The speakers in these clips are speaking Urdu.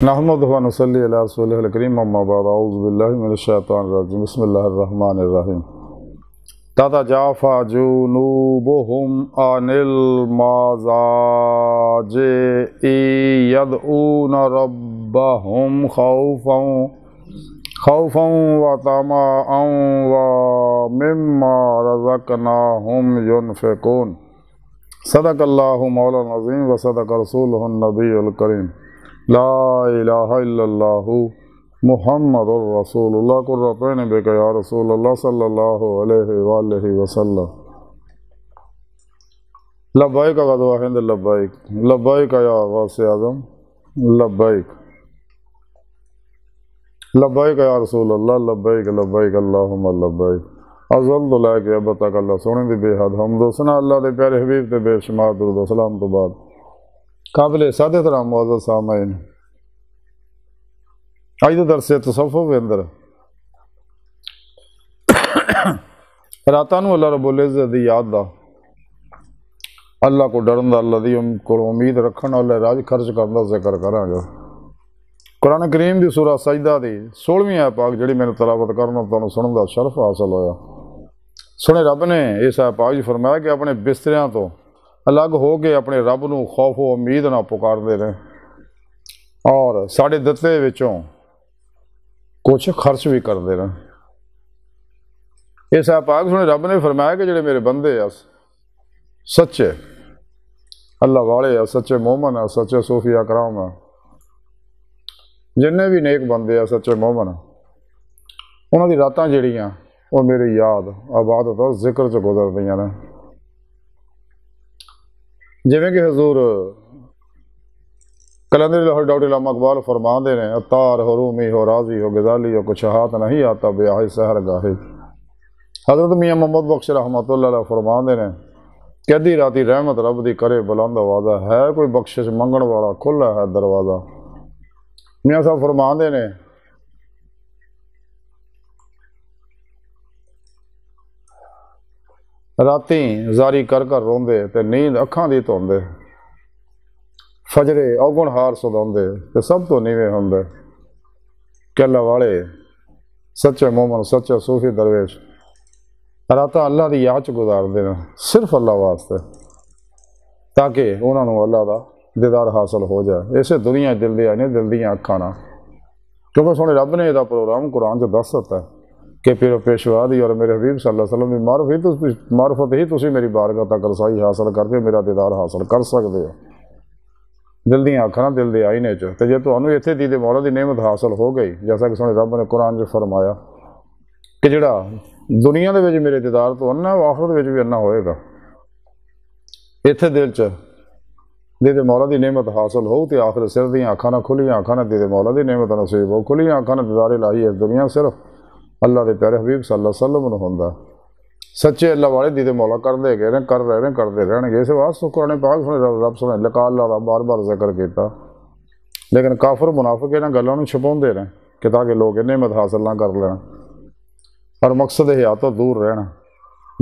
نحمدہ و نصلی علی رسولہ الکریم اما بعد اعوذ باللہ من الشیطان الرجیم بسم اللہ الرحمن الرحیم تتجافى جنوبهم عن المضاجع يدعون ربهم خوفا وطمعا ومما رزقناهم ينفقون صدق اللہ مولانا العظیم وصدق رسولہ النبی الکریم لا الہ الا اللہ محمد الرسول اللہ قرۃ عین بک یا رسول اللہ صلی اللہ علیہ وآلہ وسلم لبیک غزوہ ہند لبیک لبیک یا غوث اعظم لبیک لبیک یا رسول اللہ لبیک لبیک اللہم لبیک افضل دعا کہ اب تک اللہ سونے دی بے حد حمد و ثنا اللہ دے پیارے حبیب تے بے شمار درود و سلام تو بعد قابل سعادت احترام معزز سامعین، آج دے درس تصوف کے اندر راتاں نوں اللہ رب العزت دی یاد دا، اللہ کو ڈرن دا، اللہ دی کو امید رکھن، اللہ راج خرچ کرن دا ذکر کراں گا۔ قرآن کریم دی سورہ سجدہ دی 16ویں آیت پاک جڑی میں نے تلاوت کرنا تانوں سنن دا شرف حاصل ہویا۔ سنے رب نے اس آیت پاک جی فرمایا کہ اپنے بستریاں تو الگ ہو کے اپنے رب نو خوف و امید نہ پکار دے رہے اور ساڑھے دتے وچوں کچھ خرچ بھی کر دے رہے۔ اس آیت پاک سنے رب نے فرمایا کہ جڑے میرے بندے ہیں سچے اللہ والے ہیں، سچے مومن ہیں، سچے صوفیہ کرام ہیں، جننے بھی نیک بندے ہیں سچے مومن ہیں، انہاں دی راتاں جڑیاں وہ میری یاد عبادت اور ذکر چ گزر دیاں نے۔ جویں کہ حضور کلندر لاہور ڈاکٹر علامہ اقبال فرما دے رہے ہیں، عطار ہو رومی ہو راضی ہو غزالی ہو کچھ ہاتھ نہیں آتا بیاہ سحر گاہی۔ حضرت میاں محمد بخش رحمۃ اللہ علیہ فرما دے رہے ہیں کہ ادھی راتی رحمت رب دی کرے بلند آوازہ، ہے کوئی بخشش منگن والا کھلا ہے دروازہ۔ میاں صاحب فرما دے رہے ہیں راتیں زاری کر کر روندے تے نیند اکھاں دی توندے، فجرے اوگن ہار سداندے تے سب تو نیویں ہوندے کہ اللہ والے سچے مومن سچے صوفی درویش راتاں اللہ دی یاد چ گزار دینا صرف اللہ واسطے، تاکہ انہاں نوں اللہ دا دیدار حاصل ہو جائے۔ اسے دنیا دل دی آئی دل دیاں اکھاں نہ، کیونکہ سونے رب نے یہ پروگرام قرآن چ دس دیتا ہے کہ پیر و پیشوا دی اور میرے حبیب صلی اللہ علیہ وسلم کی معرفت ہی تسی میری بارگاہ تک رسائی حاصل کر کے میرا دیدار حاصل کر سکتے ہو۔ دل دیاں اکھاں دل دے آئینے چ تے جے تانوں ایتھے دی مولا دی نعمت حاصل ہو گئی، جیسا کہ سونے رب نے قرآن چ فرمایا کہ جڑا دنیا دے وچ میرے دیدار تو انا وہ آخرت وچ بھی انا ہوئے گا۔ ایتھے دل چ دے مولا دی نعمت حاصل ہو تے آخر سر دیاں اکھاں نہ کھلیاں اکھاں نہ دے مولا دی نعمت نصیب ہو، کھلیاں اکھاں نہ دیدار الہی اس دنیا صرف اللہ دے پیارے حبیب صلی اللہ علیہ وسلم نوں ہوندا۔ سچے اللہ والے دیدے مولا کردے گئے نے، کر رہے نے، کردے رہن گے۔ اس واسطے قرآن پاک سنے رب سنے لقاء اللہ دا بار بار ذکر کیتا، لیکن کافر منافق انہاں گلاں نوں چھپاوندے نے کہ تاکہ لوگ نعمت حاصل نہ کر لین اور مقصد حیات تو دور رہن۔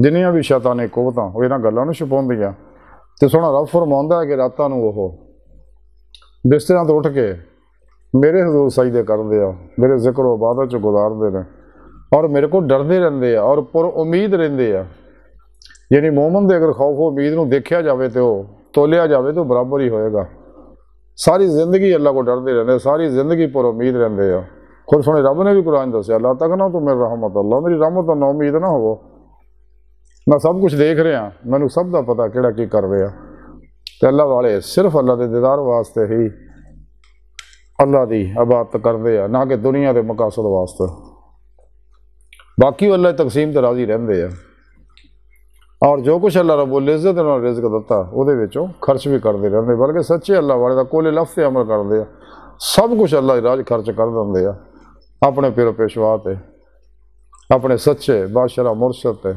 جنیاں بھی شیطانی قوتاں وہ انہاں گلاں نوں چھپاوندیاں تے سونا رب فرماوندا ہے کہ راتاں نوں وہ بستراں تو اٹھ کے میرے حضور سجدے کردے آ، میرے ذکر و عبادت چ گزاردے نے اور میرے کو ڈردے رہندے ہیں اور پر امید رہندے ہیں۔ یعنی مومن دے اگر خوف و امید نوں دیکھیا جاوے تو تولیا جاوے تو برابر ہی ہوئے گا۔ ساری زندگی اللہ کو ڈردے رہندے، ساری زندگی پر امید رہندے ہیں۔ خود سنے رب نے بھی قرآن دسیا لا تقنطوا تو میری رحمت اللہ، میری رحمت تو نا امید نہ ہو، میں سب کچھ دیکھ رہا ہوں، مینوں سب دا پتہ کیڑا کی کر رہا۔ تے اللہ والے صرف اللہ دے دیدار واسطے ہی اللہ دی عبادت کردے ہیں، نہ کہ دنیا دے مقاصد واسطے۔ باقی اللہ تقسیم تے راضی رہندے ہیں اور جو کچھ اللہ رب العزت نے رزق دتا وہ دے وچوں خرچ بھی کردے رہندے، بلکہ سچے اللہ والے دا کل لفظ تے عمل کردے ہیں، سب کچھ اللہ راج خرچ کر دیندے ہیں اپنے پیر و پیشوا تے، اپنے سچے بادشاہ مرشد تے،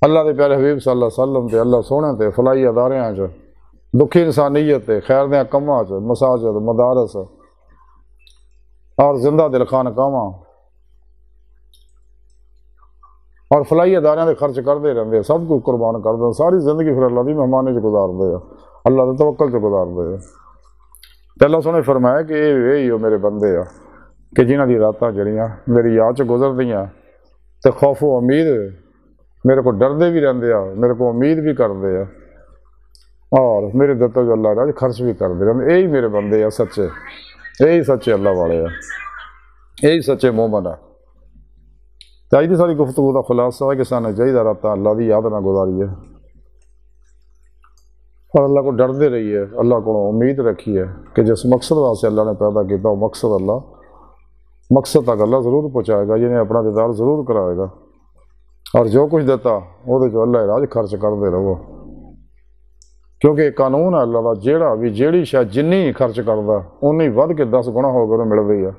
اللہ دے پیارے حبیب صلی اللہ علیہ وسلم تے، اللہ سونے تے، فلاحی اداریاں چ، دکھی انسانیت تے، خیر دیاں کماں چ، مساجد مدارس اور زندہ دل خانقاہاں اور فلاحی اداریاں دے خرچ کردے رہندے، سب کچھ قربان کر دے، ساری زندگی پھر اللہ دی مہمانی چ گزار دے، اللہ دے توکل چ گزار دے۔ تے اللہ سونے فرمایا کہ یہ ہو میرے بندے آ کہ جنہاں دی راتاں جڑیاں میری یاد چ گزردیاں تے خوف و امید میرے کو ڈردے بھی رہندے آ، میرے کو امید بھی کردے آ، اور میرے دتوں جو اللہ راج خرچ بھی کردے رہندے۔ یہی میرے بندے آ سچے، یہی سچے اللہ والے آ، یہی سچے مومن آ۔ تے اج دی ساری گفتگو دا خلاصہ ہے کہ سانوں چاہیے راتاں اللہ دی یاد نہ گزاریے اور اللہ کو ڈردے رہیے، اللہ کو امید رکھیے کہ جس مقصد واسطے اللہ نے پیدا کیا وہ مقصد تک اللہ ضرور پہنچائے گا، جنہیں اپنا دیدار ضرور کرائے گا، اور جو کچھ دیتا وہ جو اللہ راج خرچ کرتے رہو، کیونکہ قانون ہے اللہ کا جیڑا بھی جیڑی شاید جنی خرچ کرتا اُنی ود کے 10 گنا ہو کر مل رہی ہے،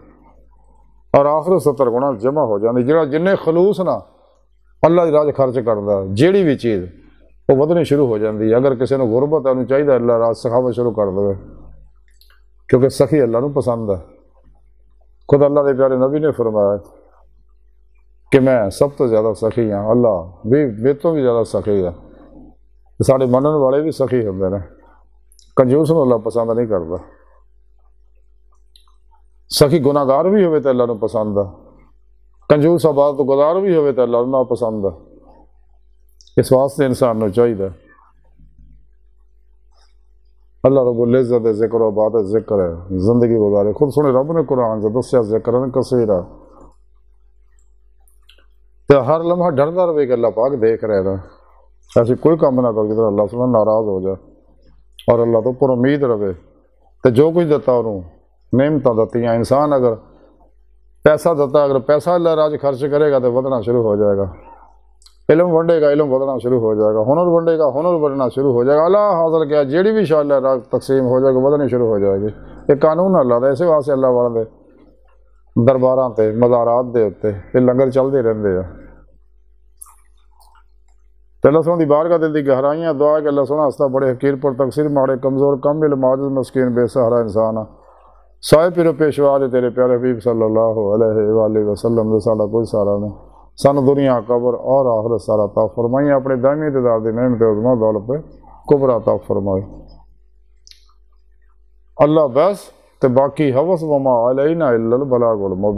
اور آخر 70 گنا جمع ہو جاتی۔ جہاں جن خلوص نہ اللہ کی راج خرچ کرتا جیڑی بھی چیز وہ ودنی شروع ہو جاتی ہے۔ اگر کسی نے غربت ہے انہوں چاہیے اللہ راج سکھاوت شروع کر دے، کیونکہ سخی اللہ نو پسند ہے۔ خود اللہ کے پیارے نبی نے فرمایا کہ میں سب تو زیادہ سخی ہاں، اللہ بھی میرے تو بھی زیادہ سخی ہے۔ سارے منن والے بھی سخی ہوتے ہیں، کنجوس نو اللہ پسند نہیں کرتا۔ سخی گناہ گار بھی ہوئے تو اللہ نو پسند ہے، کنجوس عبادت گزار بھی ہوئے تو اللہ نو پسند ہے۔ اس واسطے انسان نو چاہیے اللہ رب العزت ذکر و عبادت ذکر ہے زندگی گزارے۔ خود سنے رب نے قرآن سے دسیا ذکرن کثیرا، تو ہر لمحہ ڈردا رہے کہ اللہ پاک دیکھ رہے نا، ایسی کوئی کام نہ کرو جس اللہ سبحانہ ناراض ہو جائے، اور اللہ تو پر امید رہے تو جو کچھ دیتا انہوں نعمتیں دیتی ہیں۔ انسان اگر پیسہ دیتا، اگر پیسہ اللہ راج خرچ کرے گا تو ودنا شروع ہو جائے گا، علم ونڈے گا علم ودنا شروع ہو جائے گا، ہنر ونڈے گا ہنر بڑھنا شروع ہو جائے گا۔ اللہ حاصل کیا جیڑی بھی شاء اللہ راج تقسیم ہو جائے گا ودنی شروع ہو جائے گی۔ یہ قانون اللہ دا، اسے واسطے اللہ والے درباراں تے مزارات دے اتے یہ لنگر چلتے رہتے ہیں۔ تو اللہ سونے دی بارگاہ دل دی گہرائیاں دعا ہے کہ اللہ سونا ہستا بڑے حقیر پر تقصیر ماڑے کمزور کم علم عاجز مسکین بے سہارا انسان سائے پیرو پیشوا دے تیرے پیارے حبیب صلی اللہ علیہ وآلہ وسلم دے ساڑا کوئی سارا نہیں، سانو دنیا قبر اور آخرت سارا عطا فرمائی، اپنے دائمی دیدار دی نعمت عظمہ دولت پہ کبر عطا فرمائی۔ اللہ بس تے باقی حوث وما علینا الا البلاغ المبین۔